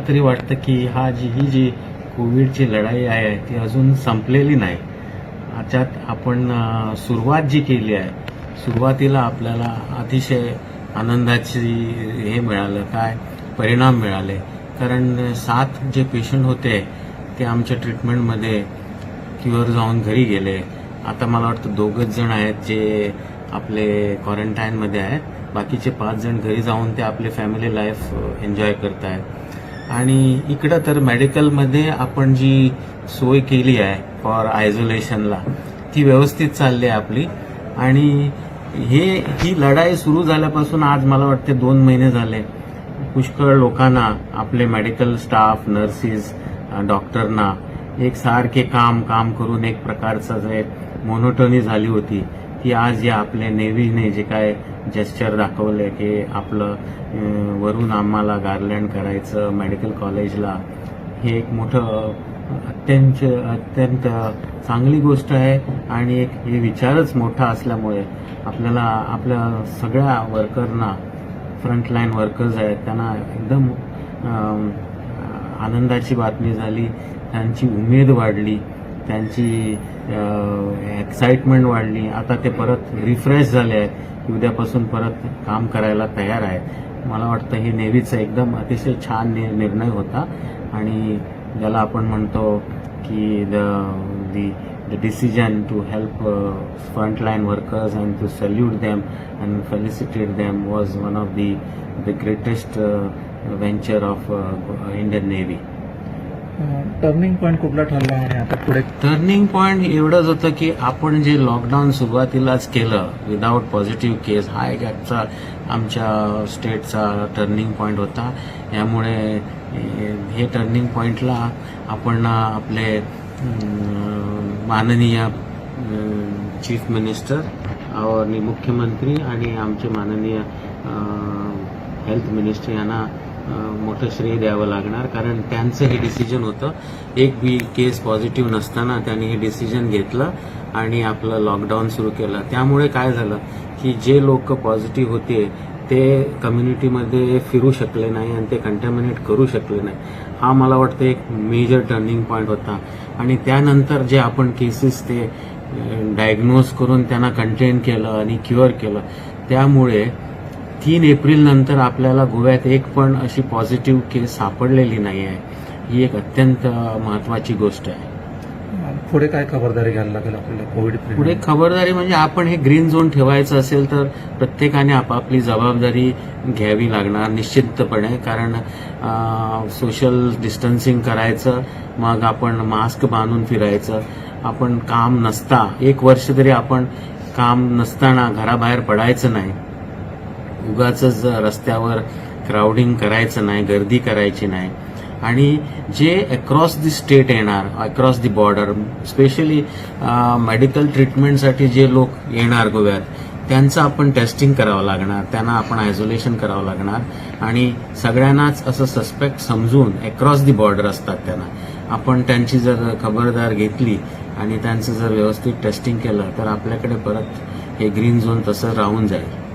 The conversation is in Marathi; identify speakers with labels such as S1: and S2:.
S1: तरी वाटतं की ही जी कोविडची लढाई आहे ती अजून संपलेली नाही. याच्यात आपण सुरुवात जी केली आहे, सुरुवातीला आपल्याला अतिशय आनंदाची हे मिळालं, काय परिणाम मिळाले. कारण 7 जे पेशंट होते ते आमच्या ट्रीटमेंटमध्ये क्युअर जाऊन घरी गेले. आता मला वाटतं 2च जण आहेत जे आपले क्वारंटाईनमध्ये आहेत. बाकीचे 5 जण घरी जाऊन ते आपले फॅमिली लाईफ एन्जॉय करत आहेत. आणि इकडं तर मेडिकलमध्ये आपण जी सोय केली आहे फॉर आयसोलेशनला ती व्यवस्थित चालली आहे आपली. आणि ही लढाई सुरू झाल्यापासून आज मला वाटते 2 महिने झाले. पुष्कळ लोकांना, आपले मेडिकल स्टाफ, नर्सेस, डॉक्टरना एक सारखे काम करून एक प्रकारचं जे मोनोटोनी झाली होती ती आज या आपल्या नेव्हीने जे काय जेस्चर दाखवले की आपलं वरून आम्हाला गार्लँड करायचं मेडिकल कॉलेजला, हे एक मोठं अत्यंत चांगली गोष्ट आहे. आणि एक हे विचारच मोठा असल्यामुळे आपल्याला आपल्या सगळ्या वर्करना, फ्रंटलाईन वर्कर्स आहेत त्यांना एकदम आनंदाची बातमी झाली. त्यांची उमेद वाढली, त्यांची एक्साइटमेंट वाढली. आता ते परत रिफ्रेश झाले आहेत की उद्यापासून परत काम करायला तयार आहेत. मला वाटतं हे नेव्हीचा एकदम अतिशय छान निर्णय होता. आणि ज्याला आपण म्हणतो की the decision to help frontline workers and to salute them and felicitate them was one of the greatest venture of Indian Navy.
S2: Turning point कुठला ठरला आणि आता पुढे?
S1: टर्निंग पॉईंट एवढंच होतं की आपण जे लॉकडाऊन सुरुवातीलाच केलं विदाऊट पॉझिटिव्ह केस, हा एक आमच्या स्टेटचा टर्निंग पॉईंट होता. यामुळे हे टर्निंग पॉईंटला आपण आपले माननीय चीफ मिनिस्टर आणि मुख्यमंत्री आणि आमचे माननीय हेल्थ मिनिस्टर यांना मोठं श्रेय द्यावं लागणार. कारण त्यांचं हे डिसिजन होतं. एक बी केस पॉझिटिव्ह नसताना त्यांनी हे डिसिजन घेतलं आणि आपलं लॉकडाऊन सुरू केलं. त्यामुळे काय झालं की जे लोक पॉझिटिव्ह होते ते कम्युनिटीमध्ये फिरू शकले नाही आणि ते कंटॅमिनेट करू शकले नाही. हा मला वाटतं एक मेजर टर्निंग पॉईंट होता. आणि त्यानंतर जे आपण केसेस ते डायग्नोज करून त्यांना कंटेन केलं आणि क्युअर केलं, त्यामुळे 3 एप्रिल नंतर आपल्याला गोव्यात एक पण अशी पॉझिटिव्ह केस सापडलेली नाही आहे. ही एक अत्यंत महत्वाची गोष्ट आहे.
S2: पुढे काय खबरदारी घ्यायला लागेल आपल्याला कोविड?
S1: पुढे खबरदारी म्हणजे आपण हे ग्रीन झोन ठेवायचं असेल तर प्रत्येकाने आपापली जबाबदारी घ्यावी लागणार निश्चितपणे. कारण सोशल डिस्टन्सिंग करायचं, मग आपण मास्क बांधून फिरायचं. आपण काम नसता 1 वर्ष तरी आपण काम नसताना घराबाहेर पडायचं नाही. उगाचच रस्त्यावर क्राउडिंग करायचं नाही, गर्दी करायची नाही. आणि जे अक्रॉस दी स्टेट येणार, across the border, specially medical ट्रीटमेंटसाठी जे लोक येणार गोव्यात, त्यांचं आपण टेस्टिंग करावं लागणार, त्यांना आपण आयसोलेशन करावं लागणार. आणि सगळ्यांनाच असं सस्पेक्ट समजून अक्रॉस दी बॉर्डर असतात त्यांना आपण त्यांची जर खबरदार घेतली आणि त्यांचं जर व्यवस्थित टेस्टिंग केलं तर आपल्याकडे परत हे ग्रीन झोन तसं राहून जाईल.